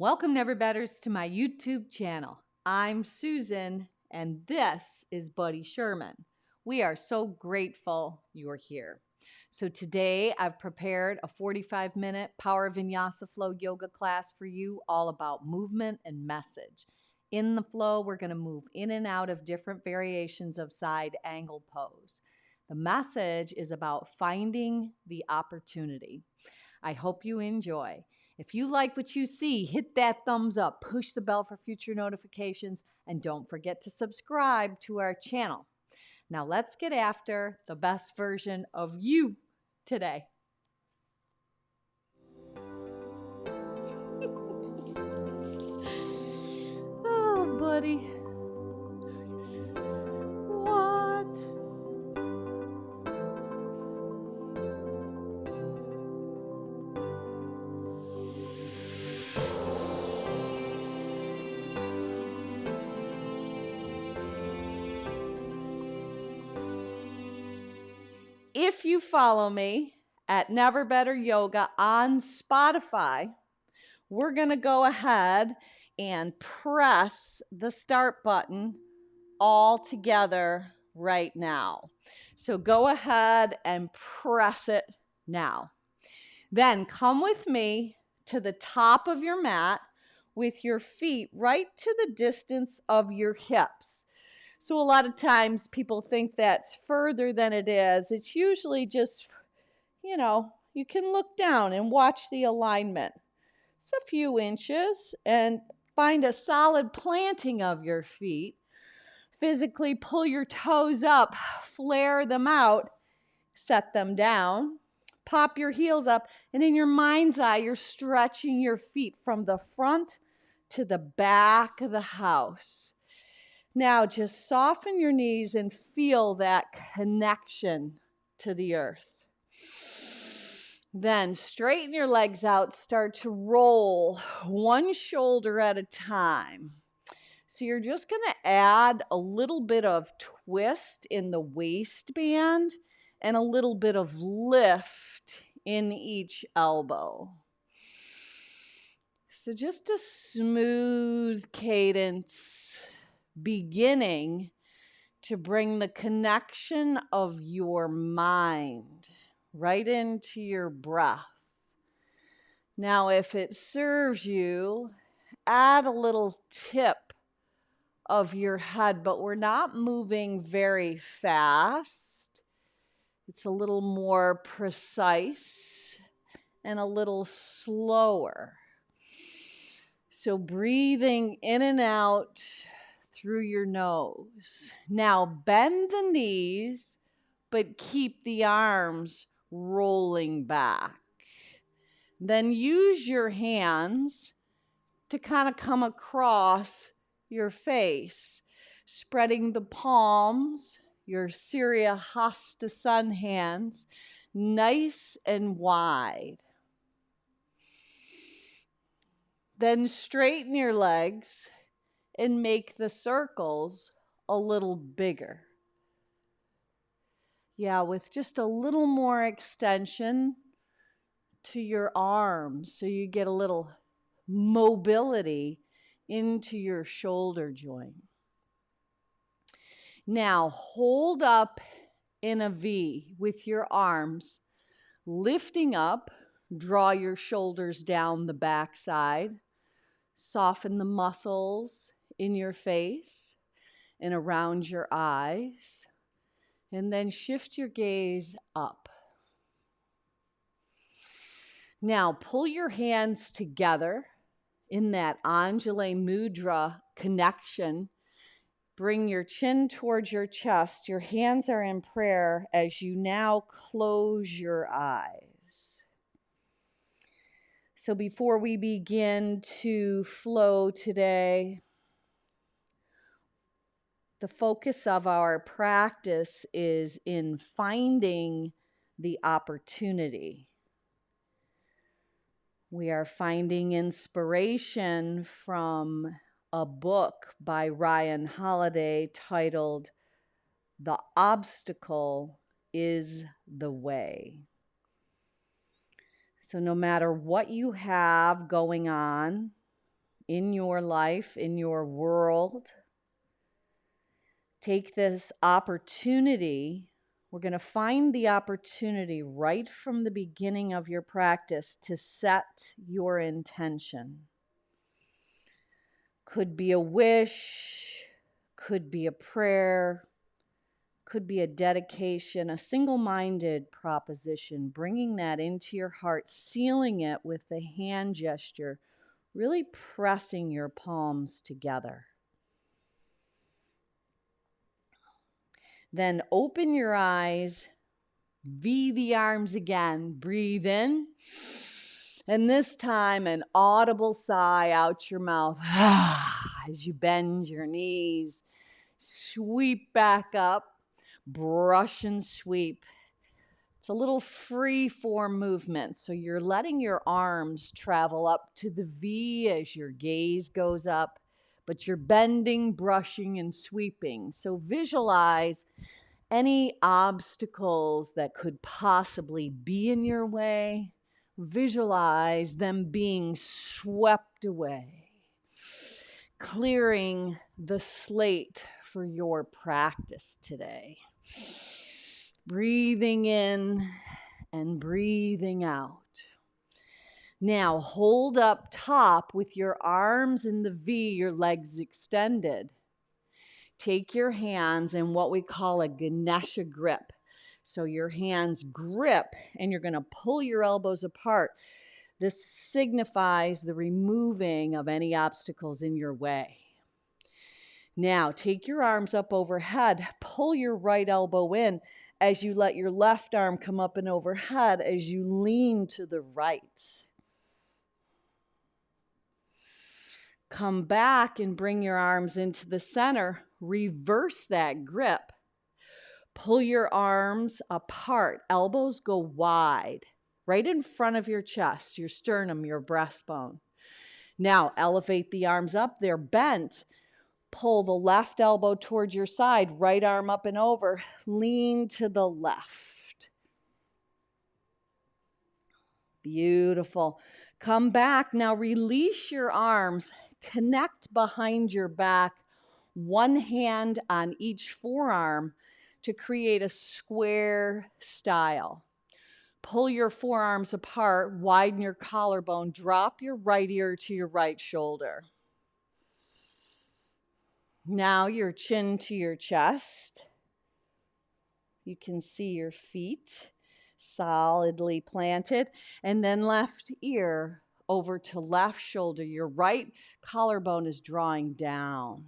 Welcome, Never-Betters, to my YouTube channel. I'm Susan, and this is Buddy Sherman. We are so grateful you're here. So today I've prepared a 45-minute Power Vinyasa Flow yoga class for you, all about movement and message. In the flow, we're going to move in and out of different variations of side angle pose. The message is about finding the opportunity. I hope you enjoy. If you like what you see, hit that thumbs up, push the bell for future notifications, and don't forget to subscribe to our channel. Now let's get after the best version of you today. Oh, buddy. What? If you follow me at Never Better Yoga on Spotify, we're going to go ahead and press the start button all together right now. So go ahead and press it now. Then come with me to the top of your mat with your feet right to the distance of your hips. So a lot of times people think that's further than it is. It's usually just, you can look down and watch the alignment. It's a few inches, and find a solid planting of your feet. Physically pull your toes up, flare them out, set them down, pop your heels up, and in your mind's eye, you're stretching your feet from the front to the back of the house. Now just soften your knees and feel that connection to the earth. Then straighten your legs out, start to roll one shoulder at a time. So you're just going to add a little bit of twist in the waistband and a little bit of lift in each elbow. So just a smooth cadence, beginning to bring the connection of your mind right into your breath. Now, if it serves you, add a little tip of your head, but we're not moving very fast. It's a little more precise and a little slower. So breathing in and out through your nose. Now bend the knees, but keep the arms rolling back. Then use your hands to kind of come across your face, spreading the palms, your Surya Hasta Sun hands, nice and wide. Then straighten your legs and make the circles a little bigger. Yeah, with just a little more extension to your arms so you get a little mobility into your shoulder joint. Now hold up in a V with your arms lifting up. Draw your shoulders down the backside. Soften the muscles in your face and around your eyes. And then shift your gaze up. Now pull your hands together in that Anjali Mudra connection. Bring your chin towards your chest. Your hands are in prayer as you now close your eyes. So before we begin to flow today, the focus of our practice is in finding the opportunity. We are finding inspiration from a book by Ryan Holiday titled "The Obstacle is the Way." So no matter what you have going on, in your life, in your world. Take this opportunity. We're going to find the opportunity right from the beginning of your practice to set your intention. Could be a wish, could be a prayer, could be a dedication, a single-minded proposition, bringing that into your heart, sealing it with the hand gesture, really pressing your palms together. Then open your eyes, V the arms again, breathe in, and this time an audible sigh out your mouth as you bend your knees, sweep back up, brush and sweep. It's a little free form movement, so you're letting your arms travel up to the V as your gaze goes up, but you're bending, brushing, and sweeping. So visualize any obstacles that could possibly be in your way. Visualize them being swept away, clearing the slate for your practice today. Breathing in and breathing out. Now hold up top with your arms in the V, your legs extended. Take your hands in what we call a Ganesha grip. So your hands grip and you're going to pull your elbows apart. This signifies the removing of any obstacles in your way. Now take your arms up overhead, pull your right elbow in as you let your left arm come up and overhead as you lean to the right. Come back and bring your arms into the center. Reverse that grip. Pull your arms apart. Elbows go wide, right in front of your chest, your sternum, your breastbone. Now elevate the arms up. They're bent. Pull the left elbow toward your side, right arm up and over. Lean to the left. Beautiful. Come back. Now release your arms. Connect behind your back. One hand on each forearm to create a square style. Pull your forearms apart. Widen your collarbone. Drop your right ear to your right shoulder. Now your chin to your chest. You can see your feet solidly planted. And then left ear over to left shoulder. Your right collarbone is drawing down.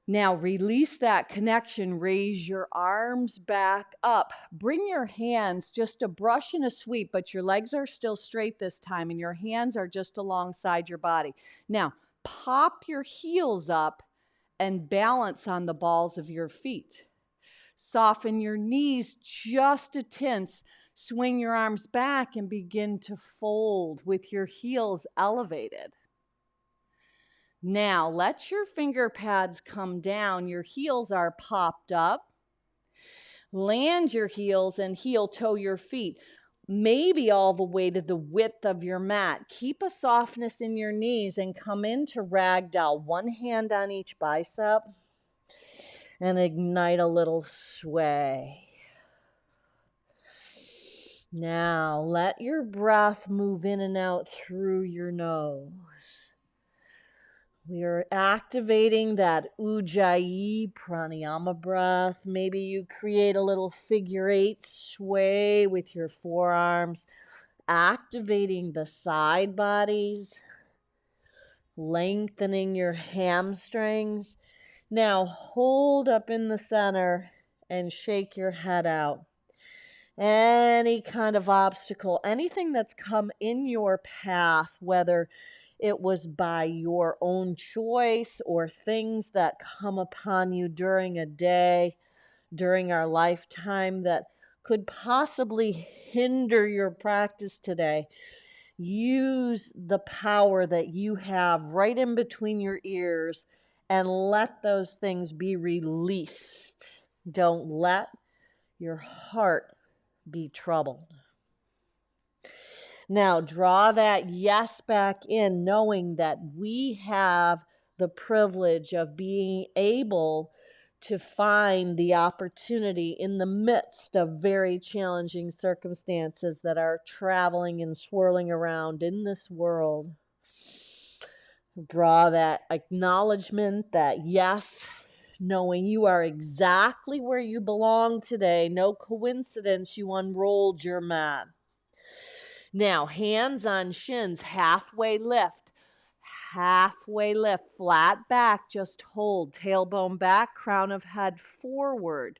Now release that connection. Raise your arms back up. Bring your hands just a brush and a sweep, but your legs are still straight this time and your hands are just alongside your body. Now pop your heels up and balance on the balls of your feet. Soften your knees just a tince. Swing your arms back and begin to fold with your heels elevated. Now, let your finger pads come down. Your heels are popped up. Land your heels and heel toe your feet, maybe all the way to the width of your mat. Keep a softness in your knees and come into ragdoll. One hand on each bicep and ignite a little sway. Now, let your breath move in and out through your nose. We are activating that Ujjayi pranayama breath. Maybe you create a little figure eight sway with your forearms, activating the side bodies, lengthening your hamstrings. Now hold up in the center and shake your head out. Any kind of obstacle, anything that's come in your path, whether it was by your own choice or things that come upon you during a day, during our lifetime that could possibly hinder your practice today. Use the power that you have right in between your ears and let those things be released. Don't let your heart be troubled. Now draw that yes back in, knowing that we have the privilege of being able to find the opportunity in the midst of very challenging circumstances that are traveling and swirling around in this world. Draw that acknowledgement that yes, knowing you are exactly where you belong today. No coincidence you unrolled your mat. Now, hands on shins, halfway lift. Halfway lift, flat back, just hold. Tailbone back, crown of head forward.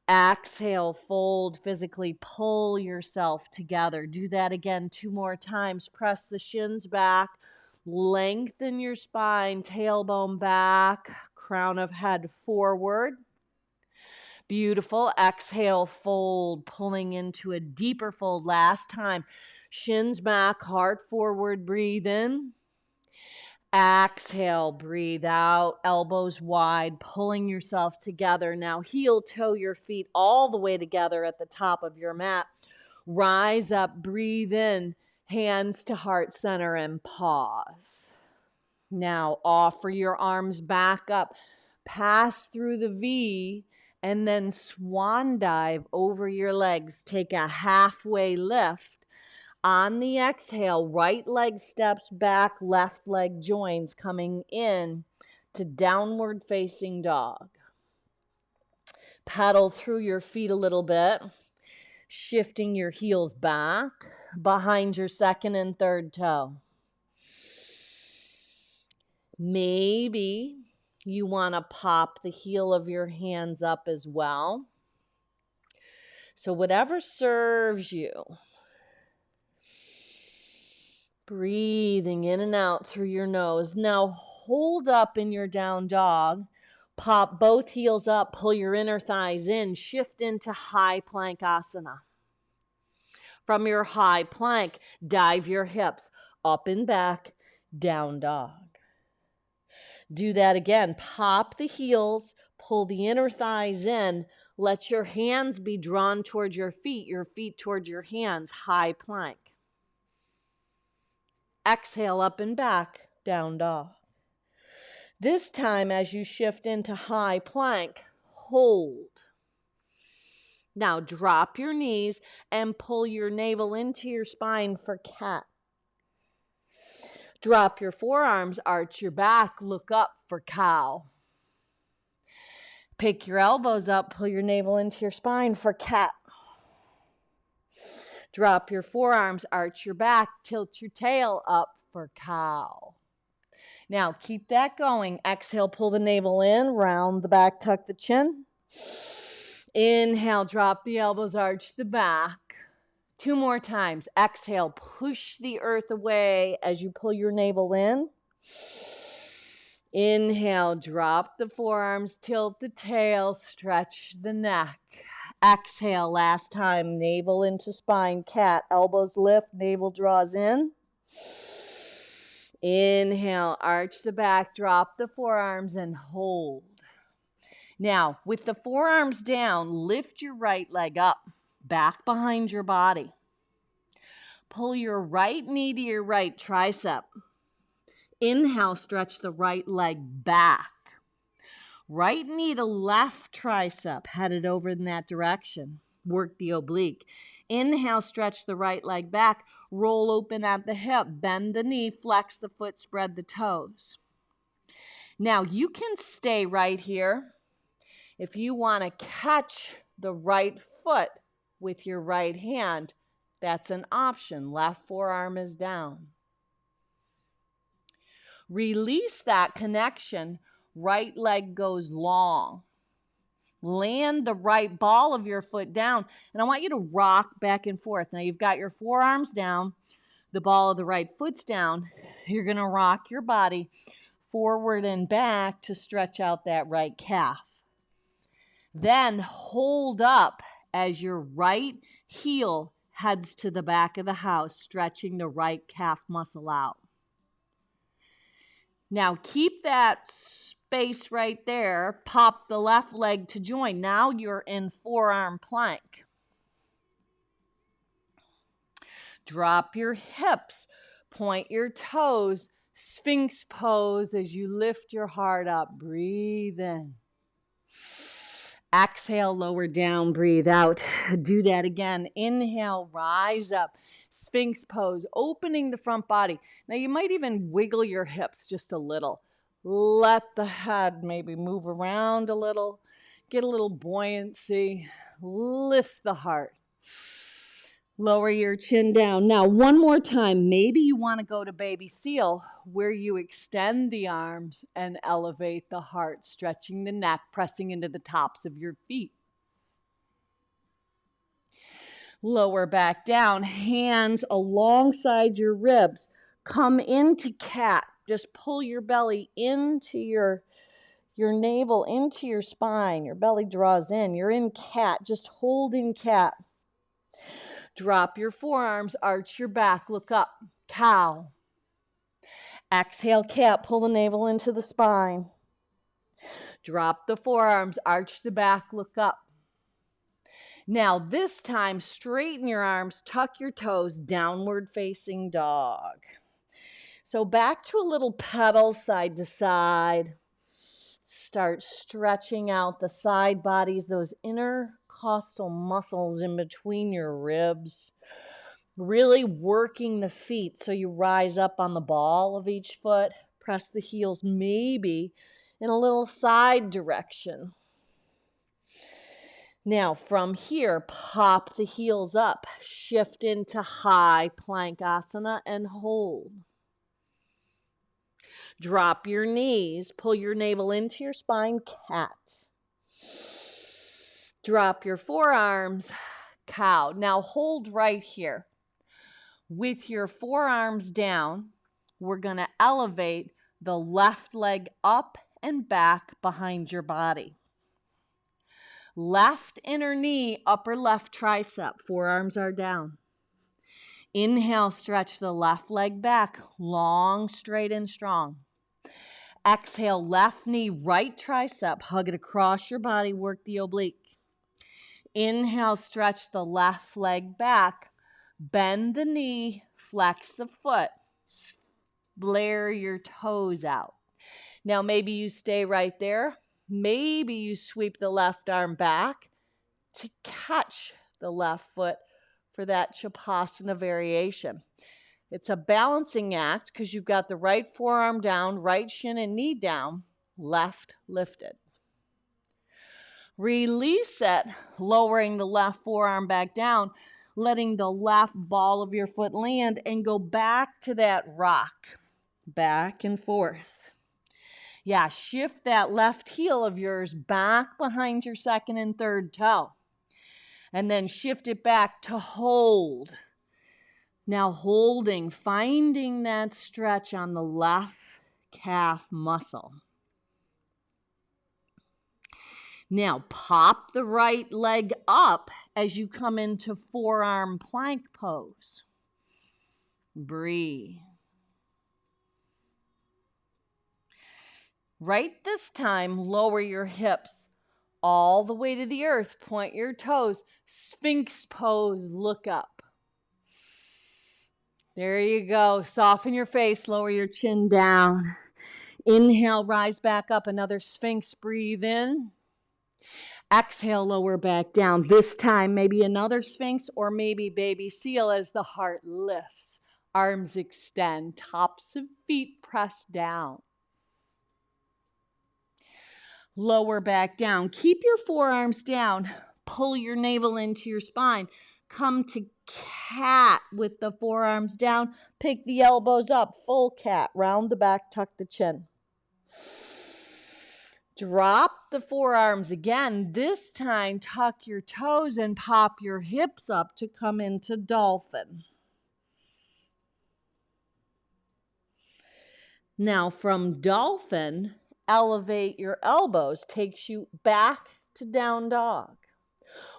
Exhale, fold, physically pull yourself together. Do that again 2 more times. Press the shins back. Lengthen your spine, tailbone back, crown of head forward. Beautiful. Exhale, fold, pulling into a deeper fold. Last time. Shins back, heart forward, breathe in. Exhale, breathe out, elbows wide, pulling yourself together. Now heel toe your feet all the way together at the top of your mat. Rise up, breathe in, hands to heart center and pause. Now offer your arms back up, pass through the V, and then swan dive over your legs. Take a halfway lift. On the exhale, right leg steps back, left leg joins, coming in to downward facing dog. Pedal through your feet a little bit, shifting your heels back behind your second and third toe. Maybe you want to pop the heel of your hands up as well. So whatever serves you. Breathing in and out through your nose. Now hold up in your down dog. Pop both heels up. Pull your inner thighs in. Shift into high plank asana. From your high plank, dive your hips up and back, down dog. Do that again. Pop the heels. Pull the inner thighs in. Let your hands be drawn towards your feet towards your hands. High plank. Exhale up and back, down dog. This time, as you shift into high plank, hold. Now drop your knees and pull your navel into your spine for cat. Drop your forearms, arch your back, look up for cow. Pick your elbows up, pull your navel into your spine for cat. Drop your forearms, arch your back, tilt your tail up for cow. Now, keep that going. Exhale, pull the navel in, round the back, tuck the chin. Inhale, drop the elbows, arch the back. 2 more times. Exhale, push the earth away as you pull your navel in. Inhale, drop the forearms, tilt the tail, stretch the neck. Exhale, last time, navel into spine, cat, elbows lift, navel draws in. Inhale, arch the back, drop the forearms and hold. Now, with the forearms down, lift your right leg up, back behind your body. Pull your right knee to your right tricep. Inhale, stretch the right leg back. Right knee to left tricep, headed over in that direction. Work the oblique. Inhale, stretch the right leg back. Roll open at the hip. Bend the knee, flex the foot, spread the toes. Now, you can stay right here. If you want to catch the right foot with your right hand, that's an option. Left forearm is down. Release that connection. Right leg goes long. Land the right ball of your foot down. And I want you to rock back and forth. Now you've got your forearms down. The ball of the right foot's down. You're going to rock your body forward and back to stretch out that right calf. Then hold up as your right heel heads to the back of the house, stretching the right calf muscle out. Now keep that space right there. Pop the left leg to join. Now you're in forearm plank. Drop your hips, point your toes, Sphinx pose as you lift your heart up. Breathe in. Exhale, lower down, breathe out. Do that again. Inhale, rise up. Sphinx pose, opening the front body. Now you might even wiggle your hips just a little. Let the head maybe move around a little. Get a little buoyancy. Lift the heart. Lower your chin down. Now, one more time. Maybe you want to go to baby seal where you extend the arms and elevate the heart, stretching the neck, pressing into the tops of your feet. Lower back down. Hands alongside your ribs. Come into cat. Just pull your belly into your navel, into your spine. Your belly draws in. You're in cat. Just hold in cat. Drop your forearms, arch your back, look up, cow. Exhale, cat, pull the navel into the spine. Drop the forearms, arch the back, look up. Now this time, straighten your arms, tuck your toes, downward facing dog. So back to a little pedal side to side. Start stretching out the side bodies, those intercostal muscles in between your ribs. Really working the feet so you rise up on the ball of each foot. Press the heels maybe in a little side direction. Now from here, pop the heels up. Shift into high plank asana and hold. Drop your knees. Pull your navel into your spine, cat. Drop your forearms, cow. Now hold right here. With your forearms down, we're going to elevate the left leg up and back behind your body. Left inner knee, upper left tricep, forearms are down. Inhale, stretch the left leg back, long, straight, and strong. Exhale, left knee, right tricep, hug it across your body, work the oblique. Inhale, stretch the left leg back, bend the knee, flex the foot, flare your toes out. Now maybe you stay right there. Maybe you sweep the left arm back to catch the left foot for that Shavasana variation. It's a balancing act because you've got the right forearm down, right shin and knee down, left lifted. Release it, lowering the left forearm back down, letting the left ball of your foot land and go back to that rock, back and forth. Yeah, shift that left heel of yours back behind your second and third toe. And then shift it back to hold. Now holding, finding that stretch on the left calf muscle. Now pop the right leg up as you come into forearm plank pose. Breathe. Right this time, lower your hips all the way to the earth. Point your toes. Sphinx pose, look up. There you go. Soften your face, lower your chin down. Inhale, rise back up. Another Sphinx, breathe in. Exhale, lower back down. This time, maybe another Sphinx or maybe baby seal as the heart lifts. Arms extend, tops of feet press down. Lower back down. Keep your forearms down. Pull your navel into your spine. Come to cat with the forearms down. Pick the elbows up. Full cat. Round the back, tuck the chin. Drop the forearms again. This time, tuck your toes and pop your hips up to come into dolphin. Now from dolphin, elevate your elbows, takes you back to down dog.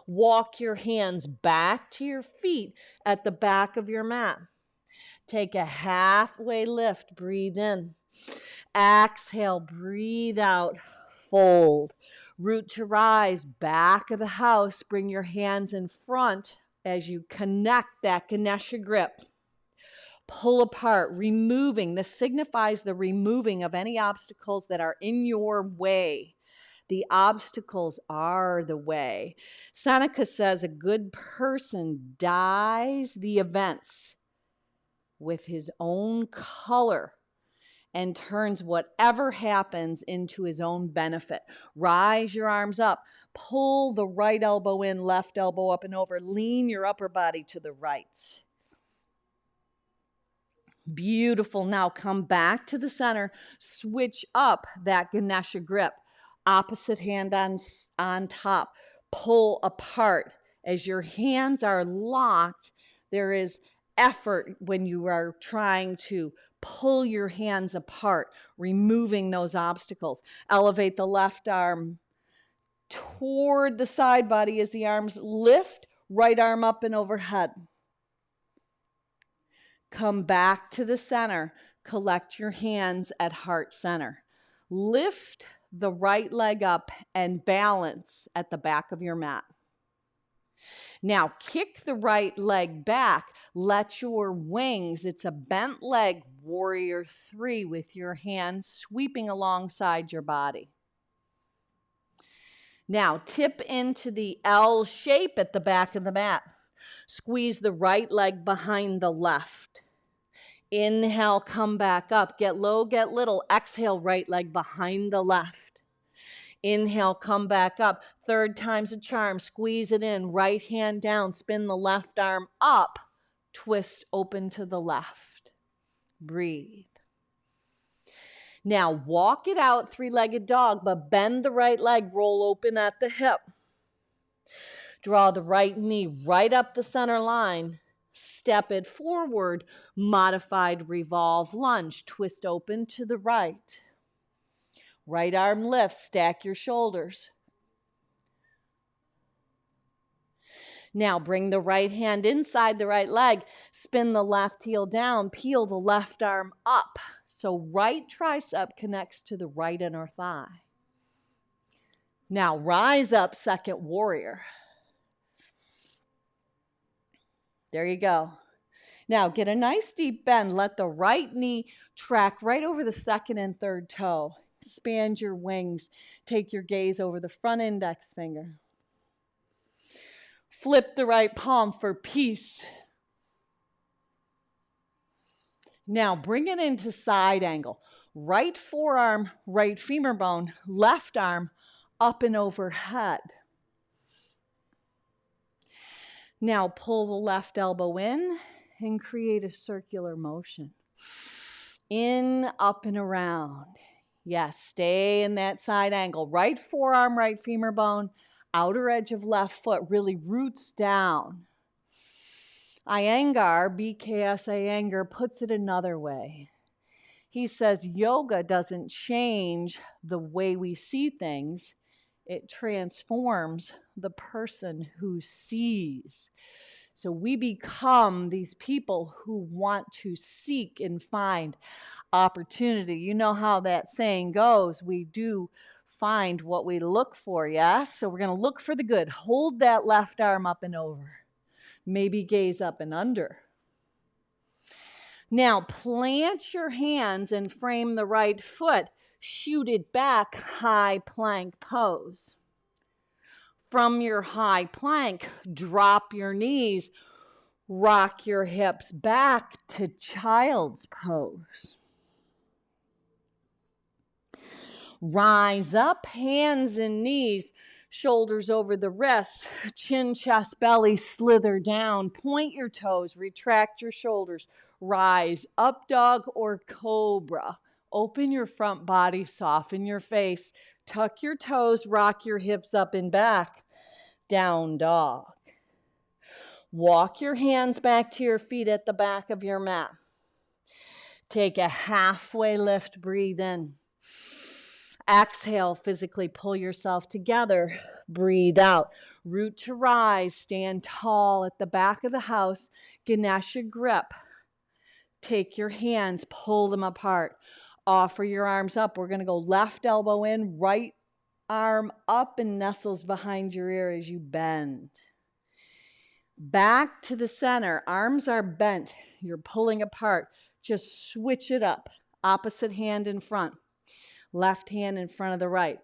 Walk your hands back to your feet at the back of your mat. Take a halfway lift, breathe in. Exhale, breathe out, fold. Root to rise, back of the house, bring your hands in front as you connect that Ganesha grip. Pull apart, removing. This signifies the removing of any obstacles that are in your way. The obstacles are the way. Seneca says a good person dyes the events with his own color and turns whatever happens into his own benefit. Rise your arms up. Pull the right elbow in, left elbow up and over. Lean your upper body to the right. Beautiful. Now come back to the center. Switch up that Ganesha grip. Opposite hand on top. Pull apart. As your hands are locked, there is effort when you are trying to pull your hands apart, removing those obstacles. Elevate the left arm toward the side body as the arms lift. Right arm up and overhead. Come back to the center. Collect your hands at heart center. Lift the right leg up and balance at the back of your mat. Now kick the right leg back. Let your wings, it's a bent leg, warrior 3 with your hands sweeping alongside your body. Now tip into the L shape at the back of the mat. Squeeze the right leg behind the left. Inhale, come back up. Get low, get little. Exhale, right leg behind the left. Inhale, come back up. Third time's a charm. Squeeze it in. Right hand down. Spin the left arm up. Twist open to the left. Breathe. Now walk it out, three-legged dog, but bend the right leg. Roll open at the hip. Draw the right knee right up the center line. Step it forward, modified revolve lunge. Twist open to the right. Right arm lifts, stack your shoulders. Now bring the right hand inside the right leg. Spin the left heel down, peel the left arm up. So right tricep connects to the right inner thigh. Now rise up, second warrior. There you go. Now get a nice deep bend. Let the right knee track right over the second and third toe. Expand your wings. Take your gaze over the front index finger. Flip the right palm for peace. Now bring it into side angle. Right forearm, right femur bone, left arm up and overhead. Now pull the left elbow in and create a circular motion. In, up, and around. Yes, stay in that side angle. Right forearm, right femur bone, outer edge of left foot really roots down. Iyengar, BKS Iyengar, puts it another way. He says yoga doesn't change the way we see things. It transforms the person who sees. So we become these people who want to seek and find opportunity. You know how that saying goes. We do find what we look for, yes? So we're going to look for the good. Hold that left arm up and over. Maybe gaze up and under. Now plant your hands and frame the right foot. Shoot it back, high plank pose. From your high plank, drop your knees, rock your hips back to child's pose. Rise up, hands and knees, shoulders over the wrists, chin, chest, belly, slither down. Point your toes, retract your shoulders. Rise, up dog or cobra. Open your front body, soften your face. Tuck your toes, rock your hips up and back. Down dog. Walk your hands back to your feet at the back of your mat. Take a halfway lift, breathe in. Exhale, physically pull yourself together. Breathe out. Root to rise, stand tall at the back of the house. Ganesha grip. Take your hands, pull them apart. Offer your arms up. We're going to go left elbow in, right arm up and nestles behind your ear as you bend. Back to the center. Arms are bent. You're pulling apart. Just switch it up. Opposite hand in front. Left hand in front of the right.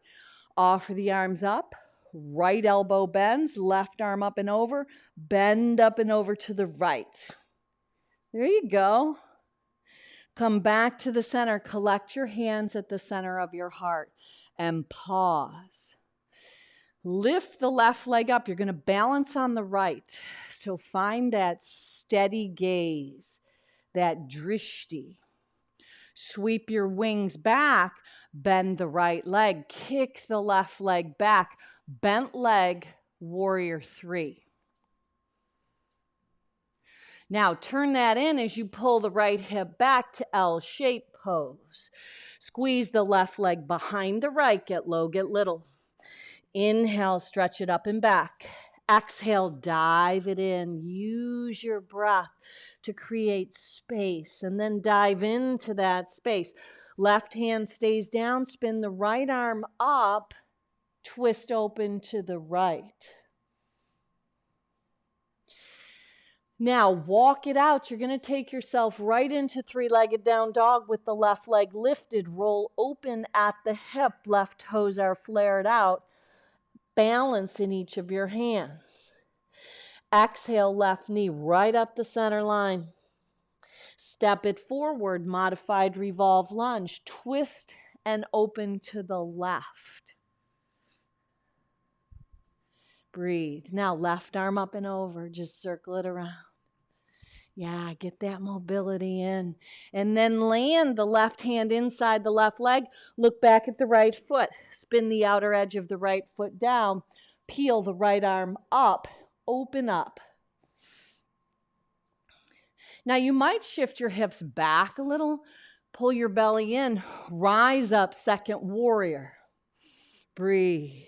Offer the arms up. Right elbow bends. Left arm up and over. Bend up and over to the right. There you go. Come back to the center. Collect your hands at the center of your heart and pause. Lift the left leg up. You're going to balance on the right. So find that steady gaze, that drishti. Sweep your wings back. Bend the right leg. Kick the left leg back. Bent leg, warrior three. Now turn that in as you pull the right hip back to L-shape pose. Squeeze the left leg behind the right. Get low, get little. Inhale, stretch it up and back. Exhale, dive it in. Use your breath to create space and then dive into that space. Left hand stays down. Spin the right arm up. Twist open to the right. Now walk it out. You're going to take yourself right into three-legged down dog with the left leg lifted. Roll open at the hip. Left toes are flared out. Balance in each of your hands. Exhale, left knee right up the center line. Step it forward, modified revolve lunge. Twist and open to the left. Breathe. Now left arm up and over. Just circle it around. Yeah, get that mobility in. And then land the left hand inside the left leg. Look back at the right foot. Spin the outer edge of the right foot down. Peel the right arm up. Open up. Now you might shift your hips back a little. Pull your belly in. Rise up, second warrior. Breathe.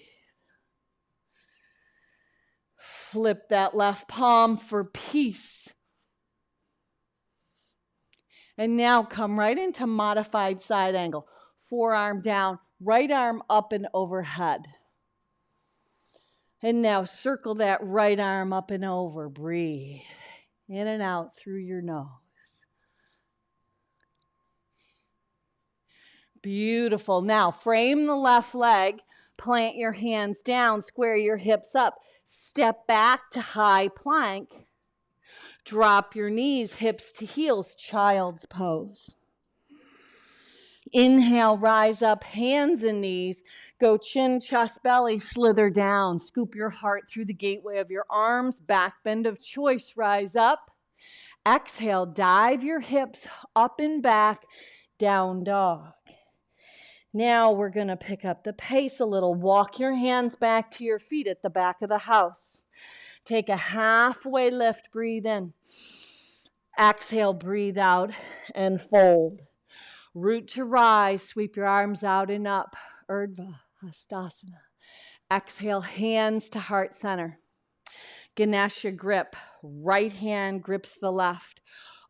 Flip that left palm for peace. And now come right into modified side angle. Forearm down, right arm up and overhead. And now circle that right arm up and over. Breathe. In and out through your nose. Beautiful. Now frame the left leg. Plant your hands down. Square your hips up. Step back to high plank. Drop your knees, hips to heels, child's pose. Inhale, rise up, hands and knees. Go chin, chest, belly, slither down. Scoop your heart through the gateway of your arms. Back bend of choice, rise up. Exhale, dive your hips up and back, down dog. Now we're going to pick up the pace a little. Walk your hands back to your feet at the back of the house. Take a halfway lift, breathe in. Exhale, breathe out and fold. Root to rise, sweep your arms out and up. Urdhva Hastasana. Exhale, hands to heart center. Ganesha grip. Right hand grips the left.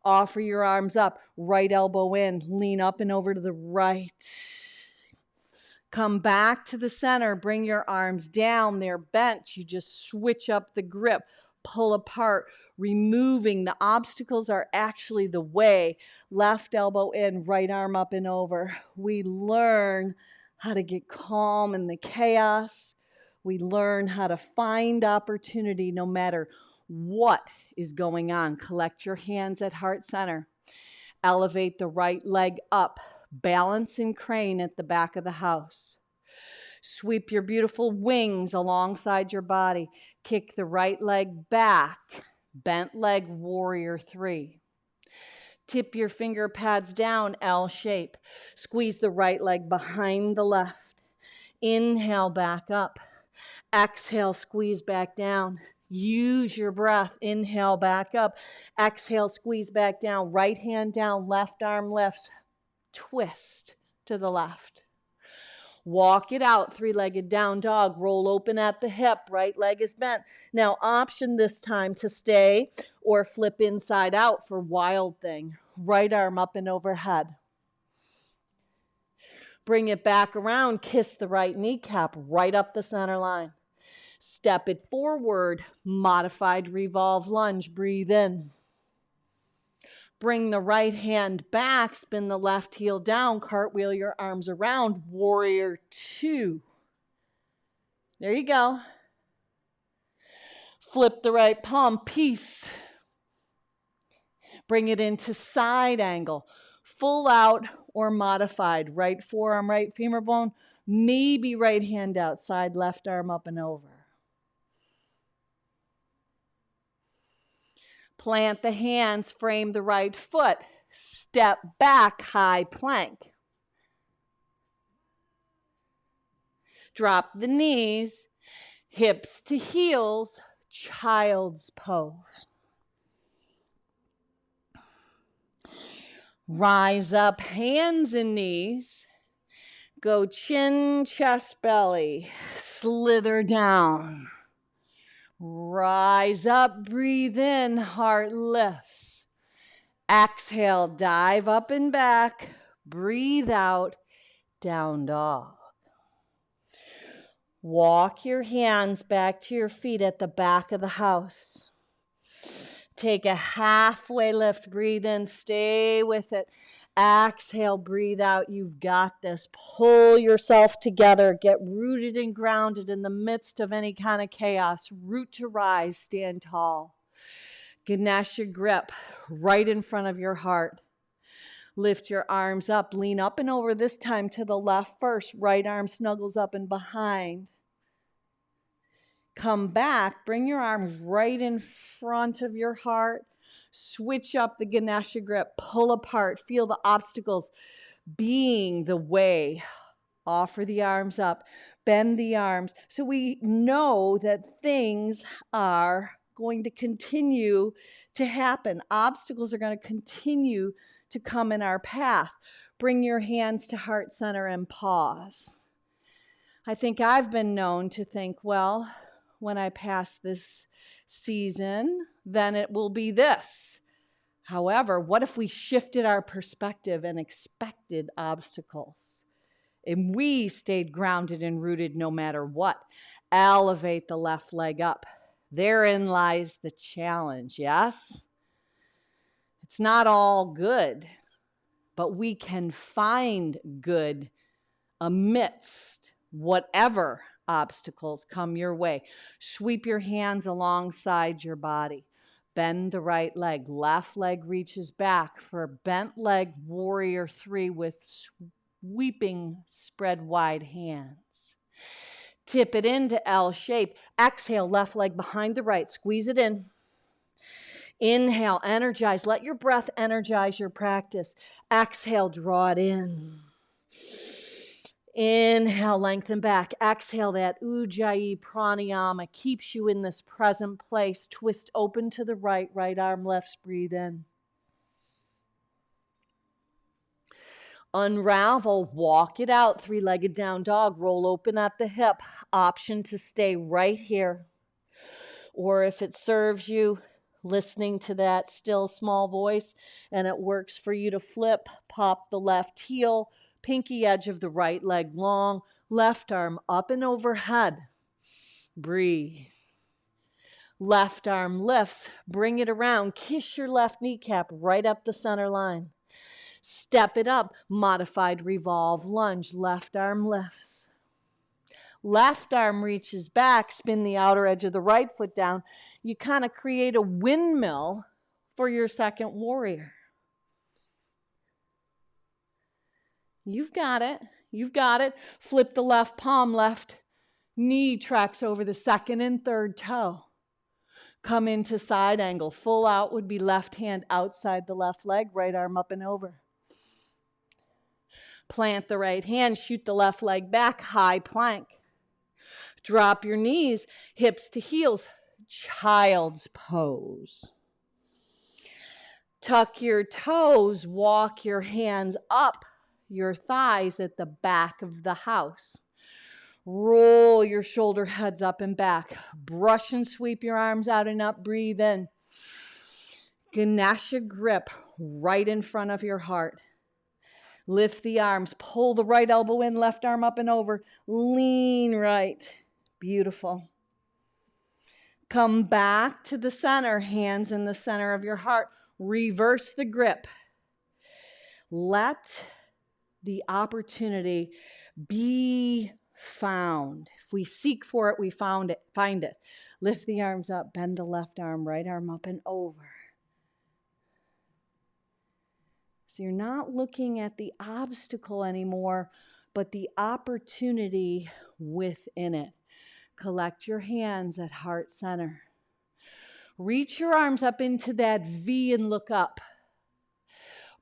Offer your arms up. Right elbow in. Lean up and over to the right. Come back to the center. Bring your arms down. They're bent. You just switch up the grip. Pull apart. Removing the obstacles are actually the way. Left elbow in. Right arm up and over. We learn how to get calm in the chaos. We learn how to find opportunity no matter what is going on. Collect your hands at heart center. Elevate the right leg up. Balance and crane at the back of the house. Sweep your beautiful wings alongside your body. Kick the right leg back. Bent leg, warrior three. Tip your finger pads down, L shape. Squeeze the right leg behind the left. Inhale, back up. Exhale, squeeze back down. Use your breath. Inhale, back up. Exhale, squeeze back down. Right hand down, left arm lifts. Twist to the left. Walk it out, three-legged down dog. Roll open at the hip. Right leg is bent. Now option this time to stay or flip inside out for wild thing. Right arm up and overhead. Bring it back around. Kiss the right kneecap right up the center line. Step it forward, modified revolve lunge, breathe in. Bring the right hand back, spin the left heel down, cartwheel your arms around, warrior two. There you go. Flip the right palm, peace. Bring it into side angle, full out or modified. Right forearm, right femur bone, maybe right hand outside, left arm up and over. Plant the hands, frame the right foot. Step back, high plank. Drop the knees, hips to heels, child's pose. Rise up, hands and knees. Go chin, chest, belly. Slither down. Rise up, breathe in, heart lifts. Exhale, dive up and back. Breathe out, down dog. Walk your hands back to your feet at the back of the house. Take a halfway lift, breathe in, stay with it. Exhale, breathe out, you've got this. Pull yourself together, get rooted and grounded in the midst of any kind of chaos. Root to rise, stand tall. Ganesha grip right in front of your heart. Lift your arms up, lean up and over, this time to the left first. Right arm snuggles up and behind. Come back, bring your arms right in front of your heart. Switch up the Ganesha grip, pull apart, feel the obstacles being the way. Offer the arms up, bend the arms. So we know that things are going to continue to happen. Obstacles are going to continue to come in our path. Bring your hands to heart center and pause. I think I've been known to think, well, when I pass this season, then it will be this. However, what if we shifted our perspective and expected obstacles? And we stayed grounded and rooted no matter what. Elevate the left leg up. Therein lies the challenge, yes? It's not all good, but we can find good amidst whatever obstacles come your way. Sweep your hands alongside your body. Bend the right leg. Left leg reaches back for a bent leg warrior three with sweeping spread wide hands. Tip it into L shape. Exhale, left leg behind the right. Squeeze it in. Inhale, energize. Let your breath energize your practice. Exhale, draw it in. Inhale, lengthen back. Exhale, that Ujjayi pranayama keeps you in this present place. Twist open to the right, right arm lifts, breathe in. Unravel, walk it out, three-legged down dog, roll open at the hip. Option to stay right here. Or if it serves you, listening to that still small voice, and it works for you to flip, pop the left heel, pinky edge of the right leg long, left arm up and overhead. Breathe. Left arm lifts, bring it around, kiss your left kneecap right up the center line. Step it up, modified revolve lunge, left arm lifts. Left arm reaches back, spin the outer edge of the right foot down. You kind of create a windmill for your second warrior. You've got it. You've got it. Flip the left palm, left knee tracks over the second and third toe. Come into side angle. Full out would be left hand outside the left leg, right arm up and over. Plant the right hand, shoot the left leg back, high plank. Drop your knees, hips to heels, child's pose. Tuck your toes, walk your hands up your thighs at the back of the house. Roll your shoulder heads up and back. Brush and sweep your arms out and up, breathe in. Ganesha grip right in front of your heart. Lift the arms, pull the right elbow in, left arm up and over. Lean right. Beautiful. Come back to the center, hands in the center of your heart. Reverse the grip. Let the opportunity be found. If we seek for it, we find it. Lift the arms up, bend the left arm, right arm up and over. So you're not looking at the obstacle anymore, but the opportunity within it. Collect your hands at heart center. Reach your arms up into that V and look up.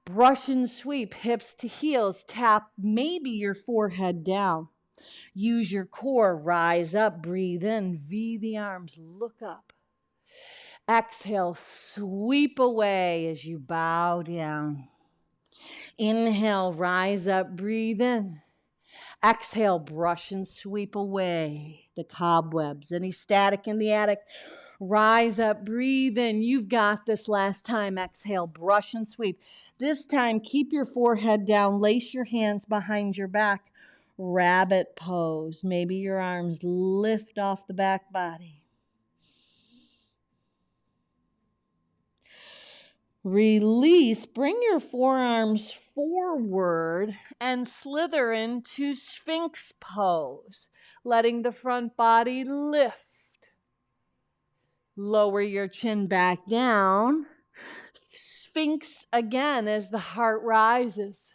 Brush and sweep, hips to heels. Tap maybe your forehead down. Use your core, rise up, breathe in, V the arms, look up. Exhale, sweep away as you bow down. Inhale, rise up, breathe in. Exhale, brush and sweep away the cobwebs, any static in the attic. Rise up, breathe in. You've got this. Last time. Exhale, brush and sweep. This time, keep your forehead down. Lace your hands behind your back. Rabbit pose. Maybe your arms lift off the back body. Release. Bring your forearms forward and slither into Sphinx pose, letting the front body lift. Lower your chin back down. Sphinx again as the heart rises.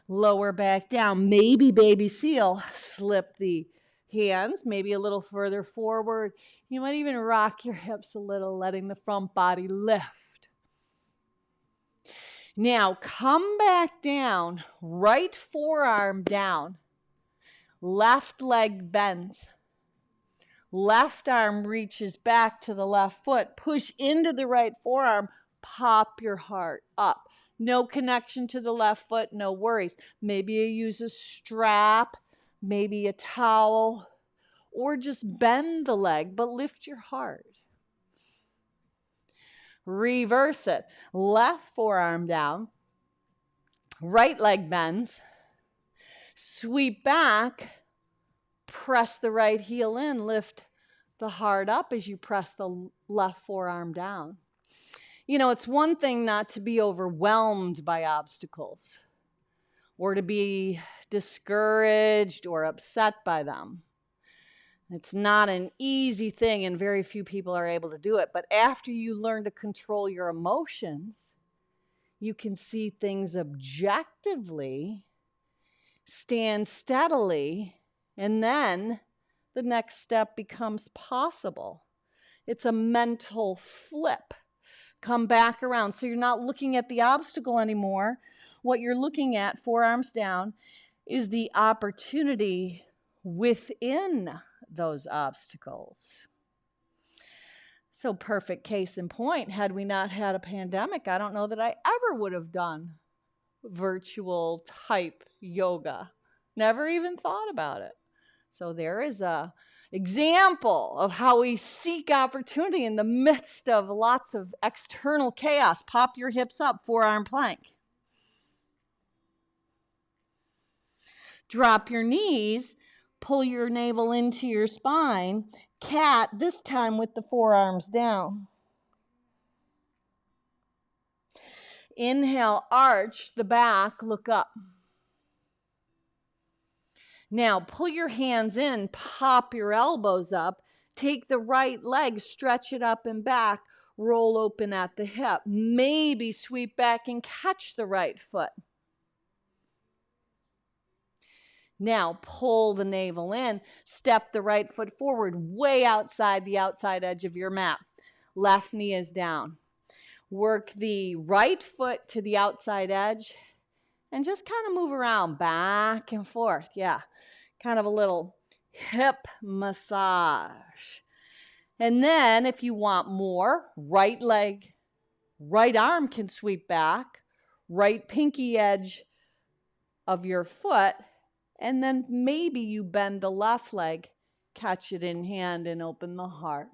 Lower back down. Maybe baby seal. Slip the hands maybe a little further forward. You might even rock your hips a little, letting the front body lift. Now come back down. Right forearm down. Left leg bends. Left arm reaches back to the left foot. Push into the right forearm. Pop your heart up. No connection to the left foot, no worries. Maybe you use a strap, maybe a towel, or just bend the leg, but lift your heart. Reverse it. Left forearm down. Right leg bends. Sweep back. Press the right heel in. Lift the heart up as you press the left forearm down. You know, it's one thing not to be overwhelmed by obstacles or to be discouraged or upset by them. It's not an easy thing, and very few people are able to do it. But after you learn to control your emotions, you can see things objectively, stand steadily, and then the next step becomes possible. It's a mental flip. Come back around. So you're not looking at the obstacle anymore. What you're looking at, forearms down, is the opportunity within those obstacles. So perfect case in point, had we not had a pandemic, I don't know that I ever would have done virtual type yoga. Never even thought about it. So there is a example of how we seek opportunity in the midst of lots of external chaos. Pop your hips up, forearm plank. Drop your knees, pull your navel into your spine. Cat, this time with the forearms down. Inhale, arch the back, look up. Now, pull your hands in, pop your elbows up, take the right leg, stretch it up and back, roll open at the hip. Maybe sweep back and catch the right foot. Now, pull the navel in, step the right foot forward, way outside the outside edge of your mat. Left knee is down. Work the right foot to the outside edge and just kind of move around back and forth. Yeah. Kind of a little hip massage. And then if you want more, right leg, right arm can sweep back, right pinky edge of your foot, and then maybe you bend the left leg, catch it in hand and open the heart.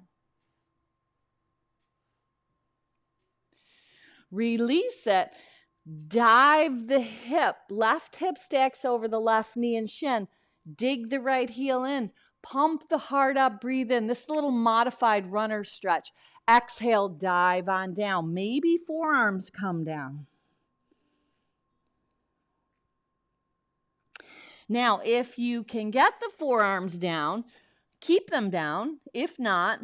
Release it. Dive the hip. Left hip stacks over the left knee and shin. Dig the right heel in. Pump the heart up, breathe in. This little modified runner stretch. Exhale, dive on down. Maybe forearms come down. Now, if you can get the forearms down, keep them down. If not,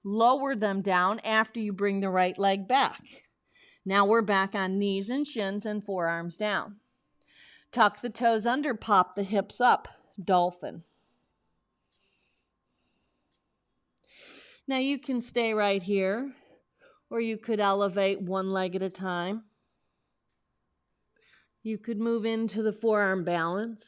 lower them down after you bring the right leg back. Now we're back on knees and shins and forearms down. Tuck the toes under, pop the hips up, dolphin. Now you can stay right here, or you could elevate one leg at a time. You could move into the forearm balance.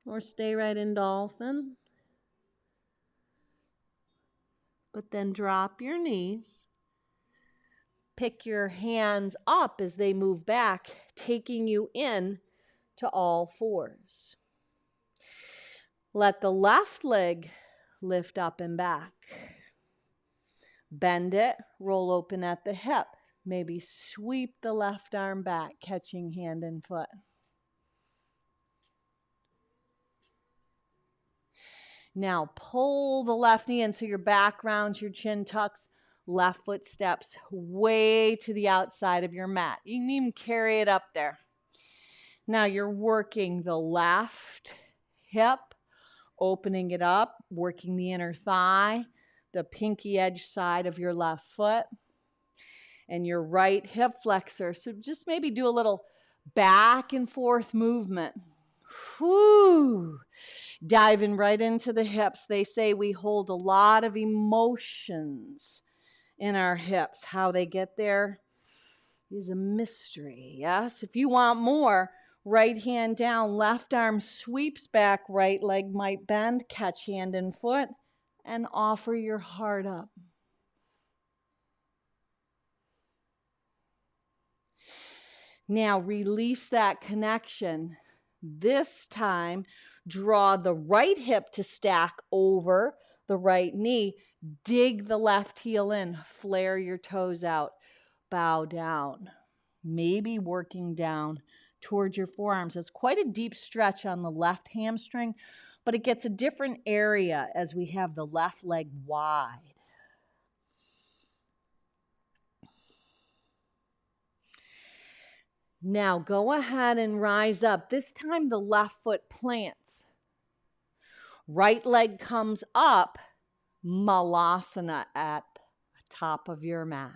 Or stay right in dolphin. But then drop your knees. Pick your hands up as they move back, taking you in to all fours. Let the left leg lift up and back. Bend it, roll open at the hip. Maybe sweep the left arm back, catching hand and foot. Now pull the left knee in so your back rounds, your chin tucks, left foot steps way to the outside of your mat. You can even carry it up there. Now you're working the left hip, opening it up, working the inner thigh, the pinky edge side of your left foot, and your right hip flexor. So just maybe do a little back and forth movement. Whoo! Diving right into the hips. They say we hold a lot of emotions in our hips. How they get there is a mystery. Yes, if you want more, right hand down, left arm sweeps back, right leg might bend, catch hand and foot, and offer your heart up. Now release that connection. This time, draw the right hip to stack over the right knee. Dig the left heel in. Flare your toes out. Bow down. Maybe working down towards your forearms. It's quite a deep stretch on the left hamstring, but it gets a different area as we have the left leg wide. Now go ahead and rise up. This time the left foot plants. Right leg comes up, malasana at the top of your mat.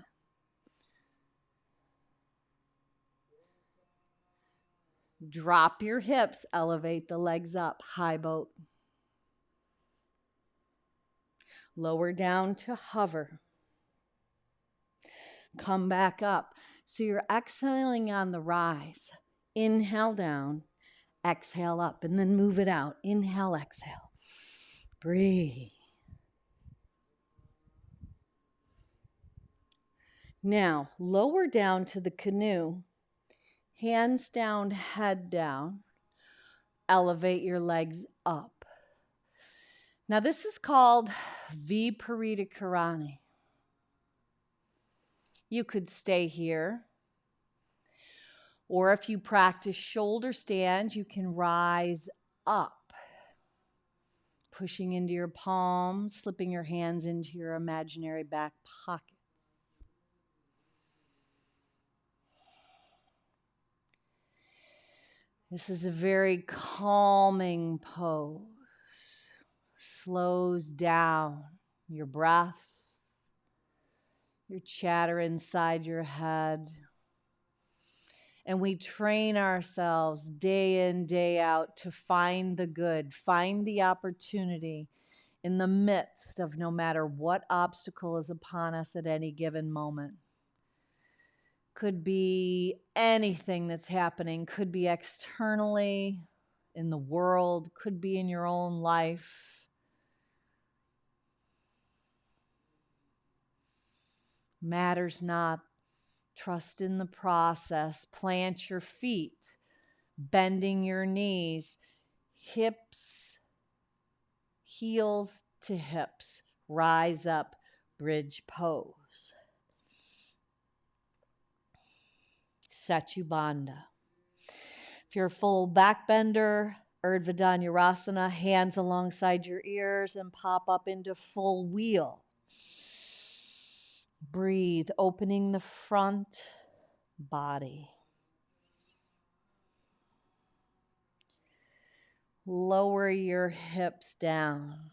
Drop your hips, elevate the legs up, high boat. Lower down to hover. Come back up. So you're exhaling on the rise. Inhale down, exhale up, and then move it out. Inhale, exhale. Breathe. Now, lower down to the canoe. Hands down, head down. Elevate your legs up. Now, this is called Viparita Karani. You could stay here. Or if you practice shoulder stands, you can rise up, pushing into your palms, slipping your hands into your imaginary back pockets. This is a very calming pose. Slows down your breath, your chatter inside your head. And we train ourselves day in, day out to find the good, find the opportunity in the midst of no matter what obstacle is upon us at any given moment. Could be anything that's happening, could be externally in the world, could be in your own life. Matters not. Trust in the process. Plant your feet, bending your knees, hips, heels to hips. Rise up, bridge pose. Bandha. If you're a full back bender, Urdhva Dhanurasana, hands alongside your ears and pop up into full wheel. Breathe, opening the front body. Lower your hips down.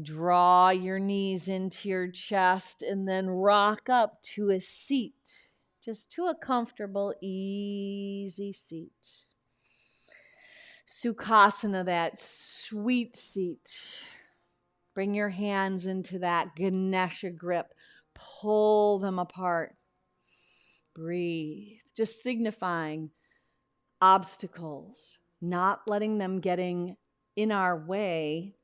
Draw your knees into your chest and then rock up to a seat, just to a comfortable, easy seat. Sukhasana, that sweet seat. Bring your hands into that Ganesha grip. Pull them apart. Breathe, just signifying obstacles, not letting them getting in our way,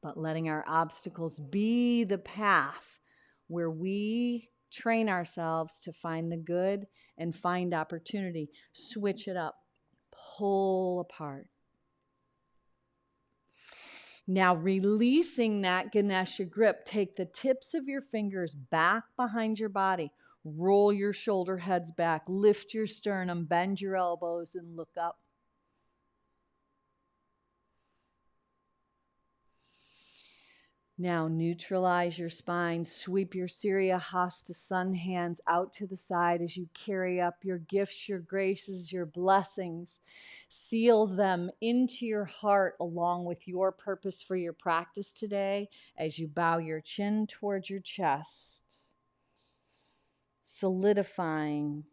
but letting our obstacles be the path where we train ourselves to find the good and find opportunity. Switch it up. Pull apart. Now, releasing that Ganesha grip, take the tips of your fingers back behind your body. Roll your shoulder heads back. Lift your sternum. Bend your elbows and look up. Now neutralize your spine. Sweep your Surya Hasta sun hands out to the side as you carry up your gifts, your graces, your blessings. Seal them into your heart along with your purpose for your practice today as you bow your chin towards your chest, solidifying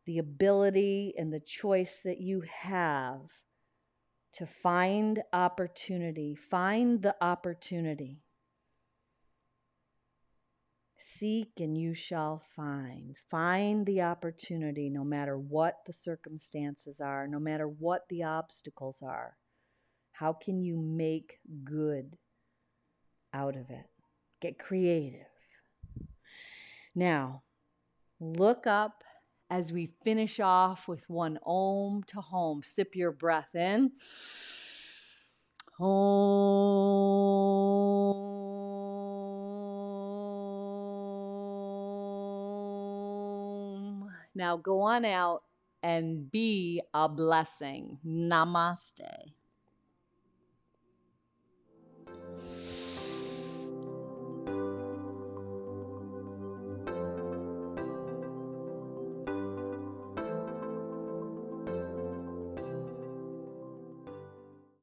the ability and the choice that you have to find opportunity. Find the opportunity. Seek and you shall find. Find the opportunity no matter what the circumstances are, no matter what the obstacles are. How can you make good out of it? Get creative. Now, look up as we finish off with one Om to Home. Sip your breath in. Om. Now go on out and be a blessing. Namaste.